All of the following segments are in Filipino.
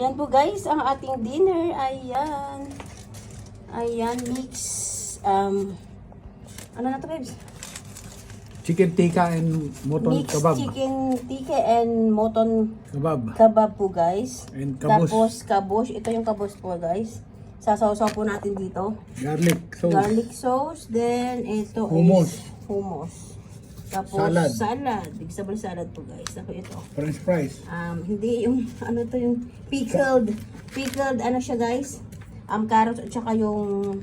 Ayan po guys, ang ating dinner. Ayan. Ayan, mix. Ano na to, babes? Chicken tikka and mutton Mix kebab. chicken tikka and mutton Kebab. kebab po guys. And kabos. Tapos kabos. Ito yung kabos po guys. Sasawsaw po natin dito. Garlic sauce. Garlic sauce. Then ito Hummus. is hummus. Tapos Salad. salad. Vegetable salad po guys. Ako ito. French fries. Hindi yung ano to yung pickled ano siya guys, carrots at saka yung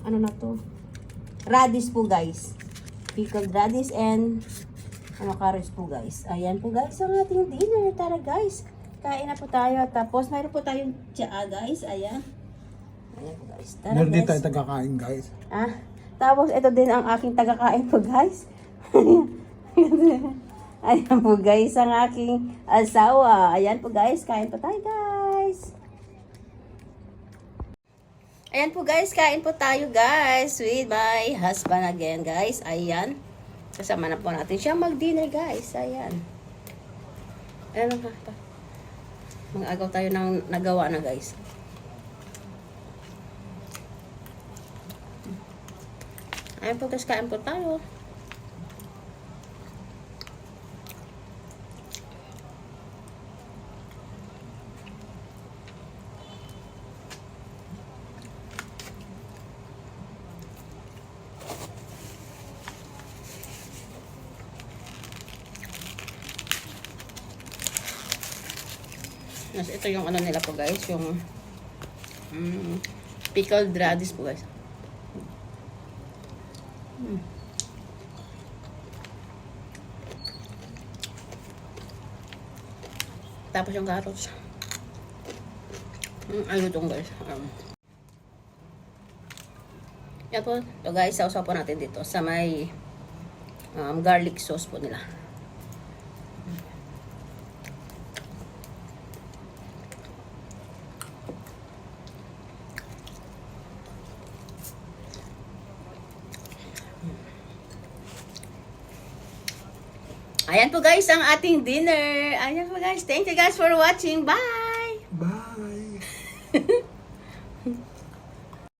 ano na to, radish po guys, pickled radish and carrots po guys. Ayan po guys ang ating dinner. Tara guys, kain na po tayo. Tapos mayroon po tayong tsaa guys. Ayan po guys, tara Meron din guys. tayo tagakain, guys. Tapos ito din ang aking tagakain po guys. Ayan po guys, ang aking asawa. Ayan po guys, kain po tayo guys. Ayan po guys, kain po tayo guys with my husband again guys. Ayan. Kasama na po natin siya mag-dinner guys. Ayan. Ayan nga pa. Mag-agaw tayo ng nagawa na guys. Ayan po guys, kain po tayo. Ito yung ano nila po guys, yung pickled radish po guys. Tapos yung carrots. Ayun itong guys. Yan po. Ito guys, sausaw po natin dito sa may garlic sauce po nila. Ayan po guys ang ating dinner. Ayan po guys. Thank you guys for watching. Bye! Bye!